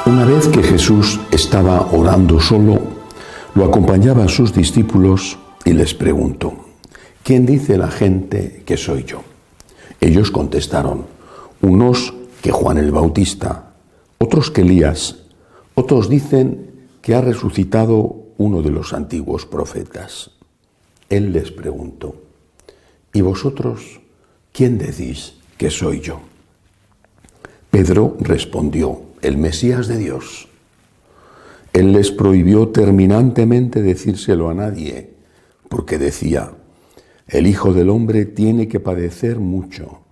Una vez que Jesús estaba orando solo, lo acompañaba a sus discípulos y les preguntó: ¿quién dice la gente que soy yo? Ellos contestaron: unos que Juan el Bautista, otros que Elías, otros dicen que ha resucitado uno de los antiguos profetas. Él les preguntó: ¿y vosotros quién decís que soy yo? Pedro respondió: el Mesías de Dios. Él les prohibió terminantemente decírselo a nadie, porque decía: el Hijo del Hombre tiene que padecer mucho,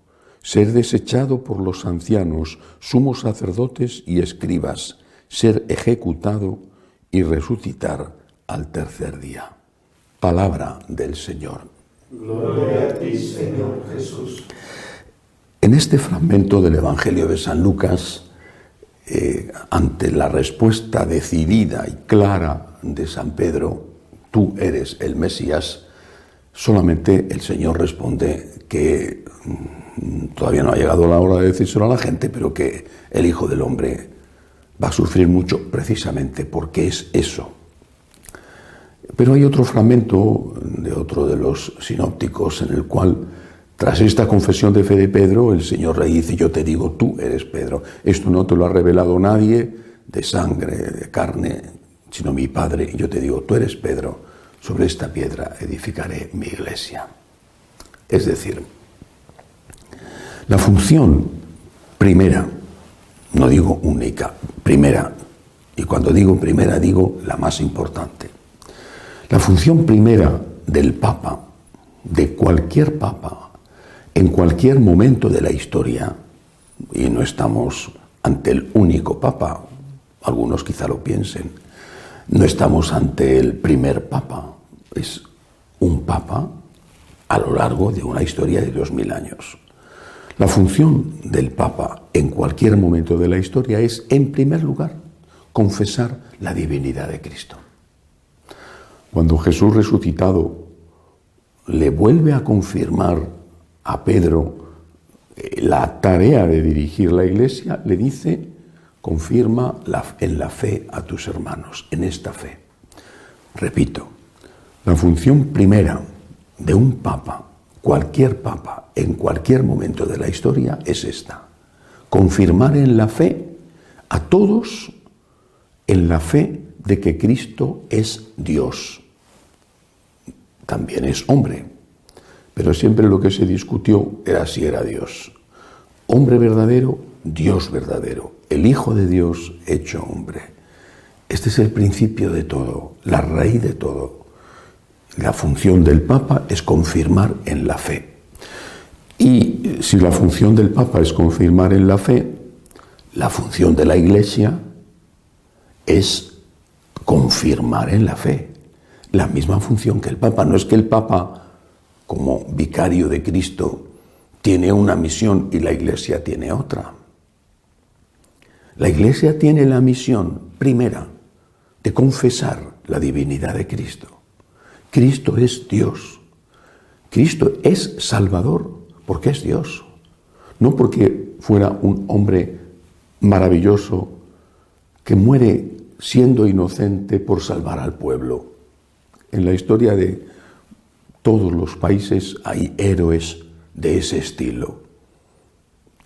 ser desechado por los ancianos, sumos sacerdotes y escribas, ser ejecutado y resucitar al tercer día. Palabra del Señor. Gloria a ti, Señor Jesús. En este fragmento del Evangelio de San Lucas, ante la respuesta decidida y clara de San Pedro, tú eres el Mesías, solamente el Señor responde que todavía no ha llegado la hora de decírselo a la gente, pero que el Hijo del Hombre va a sufrir mucho precisamente porque es eso. Pero hay otro fragmento de otro de los sinópticos en el cual, tras esta confesión de fe de Pedro, el Señor le dice: yo te digo, tú eres Pedro. Esto no te lo ha revelado nadie de sangre, de carne, sino mi Padre. Y yo te digo, tú eres Pedro, sobre esta piedra edificaré mi iglesia. Es decir, la función primera, no digo única, primera, y cuando digo primera digo la más importante. La función primera del Papa, de cualquier Papa, en cualquier momento de la historia, y no estamos ante el único Papa, algunos quizá lo piensen, no estamos ante el primer Papa, es un Papa a lo largo de una historia de 2000 años. La función del Papa en cualquier momento de la historia es, en primer lugar, confesar la divinidad de Cristo. Cuando Jesús resucitado le vuelve a confirmar a Pedro la tarea de dirigir la iglesia, le dice: confirma en la fe a tus hermanos, en esta fe. Repito, la función primera de un papa, cualquier papa, en cualquier momento de la historia, es esta: confirmar en la fe a todos, en la fe de que Cristo es Dios. También es hombre, pero siempre lo que se discutió era si era Dios. Hombre verdadero, Dios verdadero, el Hijo de Dios hecho hombre. Este es el principio de todo, la raíz de todo. La función del Papa es confirmar en la fe. Y si la función del Papa es confirmar en la fe, la función de la Iglesia es confirmar en la fe. La misma función que el Papa. No es que el Papa, como vicario de Cristo, tiene una misión y la Iglesia tiene otra. La Iglesia tiene la misión primera de confesar la divinidad de Cristo. Cristo es Dios. Cristo es Salvador porque es Dios. No porque fuera un hombre maravilloso que muere siendo inocente por salvar al pueblo. En la historia de todos los países hay héroes de ese estilo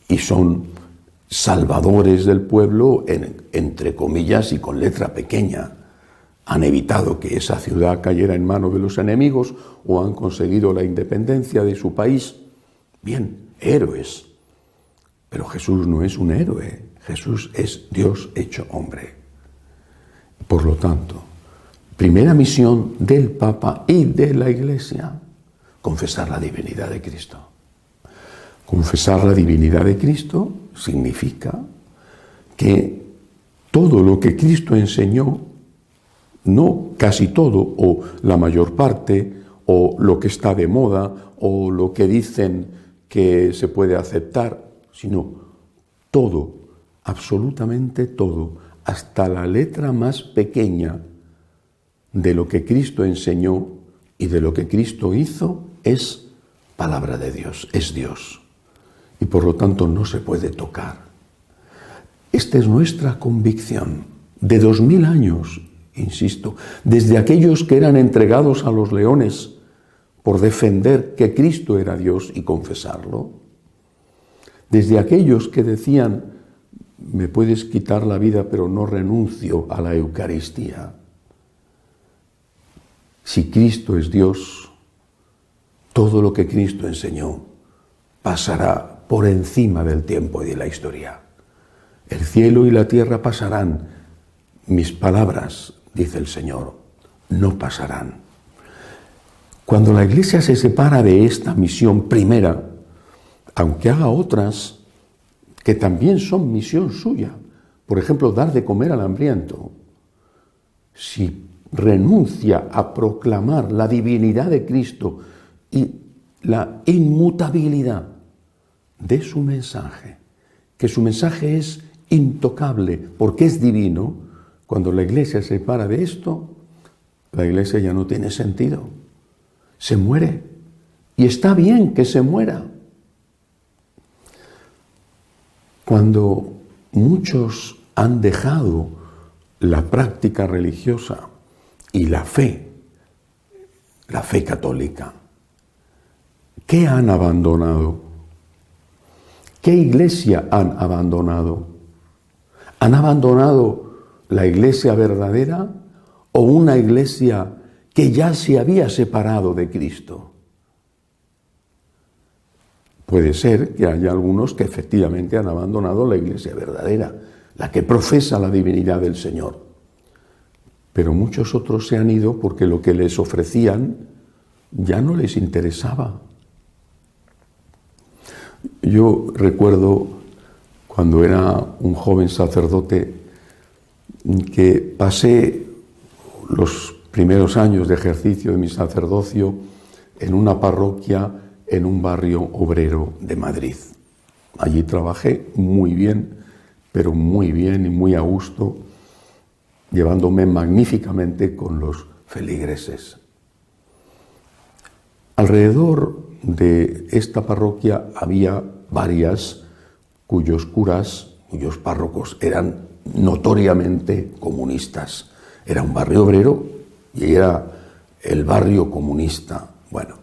y son salvadores del pueblo, entre comillas y con letra pequeña. Han evitado que esa ciudad cayera en manos de los enemigos o han conseguido la independencia de su país. Bien, héroes. Pero Jesús no es un héroe. Jesús es Dios hecho hombre. Por lo tanto, primera misión del Papa y de la Iglesia: confesar la divinidad de Cristo. Confesar la divinidad de Cristo significa que todo lo que Cristo enseñó, no casi todo o la mayor parte, o lo que está de moda, o lo que dicen que se puede aceptar, sino todo, absolutamente todo, hasta la letra más pequeña de lo que Cristo enseñó y de lo que Cristo hizo, es palabra de Dios, es Dios. Y por lo tanto no se puede tocar. Esta es nuestra convicción de 2000 años, insisto, desde aquellos que eran entregados a los leones por defender que Cristo era Dios y confesarlo, desde aquellos que decían, me puedes quitar la vida pero no renuncio a la Eucaristía. Si Cristo es Dios, todo lo que Cristo enseñó pasará por encima del tiempo y de la historia. El cielo y la tierra pasarán, mis palabras, dice el Señor, no pasarán. Cuando la Iglesia se separa de esta misión primera, aunque haga otras que también son misión suya, por ejemplo, dar de comer al hambriento, si renuncia a proclamar la divinidad de Cristo y la inmutabilidad de su mensaje, que su mensaje es intocable porque es divino, cuando la Iglesia se separa de esto, la Iglesia ya no tiene sentido. Se muere. Y está bien que se muera. Cuando muchos han dejado la práctica religiosa y la fe católica, ¿qué han abandonado? ¿Qué iglesia han abandonado? ¿Han abandonado la iglesia verdadera o una iglesia que ya se había separado de Cristo? Puede ser que haya algunos que efectivamente han abandonado la iglesia verdadera, la que profesa la divinidad del Señor. Pero muchos otros se han ido porque lo que les ofrecían ya no les interesaba. Yo recuerdo cuando era un joven sacerdote que pasé los primeros años de ejercicio de mi sacerdocio en una parroquia en un barrio obrero de Madrid. Allí trabajé muy bien, pero muy bien y muy a gusto, llevándome magníficamente con los feligreses. Alrededor de esta parroquia había varias cuyos curas, cuyos párrocos eran notoriamente comunistas. Era un barrio obrero y era el barrio comunista. Bueno,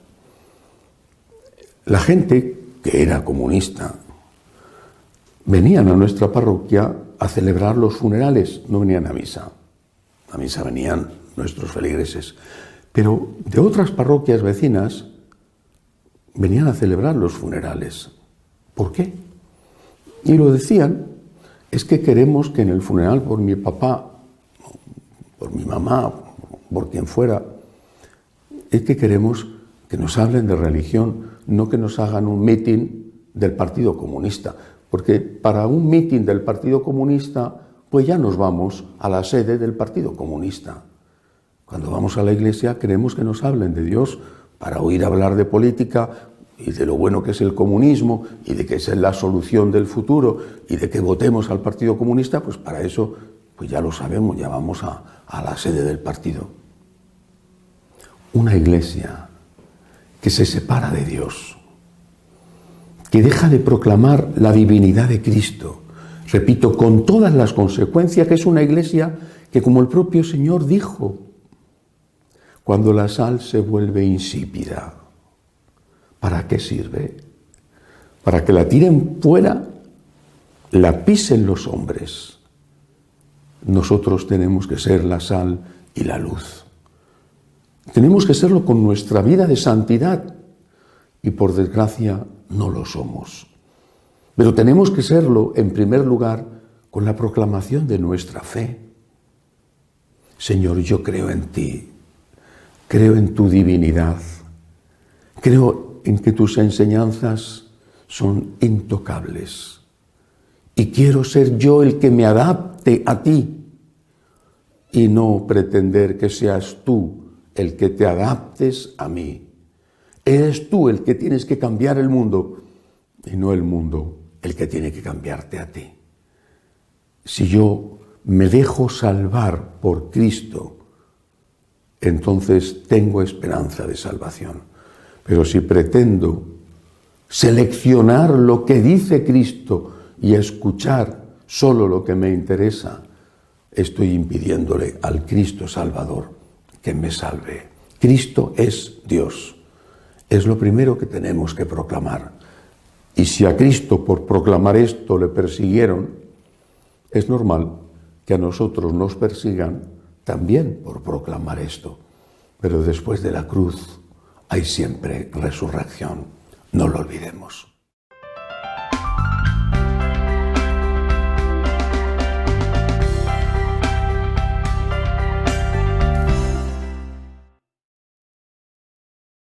la gente que era comunista venían a nuestra parroquia a celebrar los funerales, no venían a misa. A misa venían nuestros feligreses. Pero de otras parroquias vecinas venían a celebrar los funerales. ¿Por qué? Y lo decían, es que queremos que en el funeral por mi papá, por mi mamá, por quien fuera, es que queremos que nos hablen de religión, no que nos hagan un mitin del Partido Comunista. Porque para un mitin del Partido Comunista, pues ya nos vamos a la sede del Partido Comunista. Cuando vamos a la iglesia queremos que nos hablen de Dios para oír hablar de política y de lo bueno que es el comunismo y de que esa es la solución del futuro y de que votemos al Partido Comunista, pues para eso pues ya lo sabemos, ya vamos a la sede del partido. Una iglesia que se separa de Dios, que deja de proclamar la divinidad de Cristo, repito, con todas las consecuencias, que es una iglesia que, como el propio Señor dijo, cuando la sal se vuelve insípida, ¿para qué sirve? Para que la tiren fuera, la pisen los hombres. Nosotros tenemos que ser la sal y la luz. Tenemos que serlo con nuestra vida de santidad y, por desgracia, no lo somos. Pero tenemos que serlo, en primer lugar, con la proclamación de nuestra fe. Señor, yo creo en ti, creo en tu divinidad, creo en que tus enseñanzas son intocables y quiero ser yo el que me adapte a ti y no pretender que seas tú el que te adaptes a mí. Eres tú el que tienes que cambiar el mundo y no el mundo el que tiene que cambiarte a ti. Si yo me dejo salvar por Cristo, entonces tengo esperanza de salvación. Pero si pretendo seleccionar lo que dice Cristo y escuchar solo lo que me interesa, estoy impidiéndole al Cristo Salvador que me salve. Cristo es Dios. Es lo primero que tenemos que proclamar. Y si a Cristo por proclamar esto le persiguieron, es normal que a nosotros nos persigan también por proclamar esto. Pero después de la cruz hay siempre resurrección. No lo olvidemos.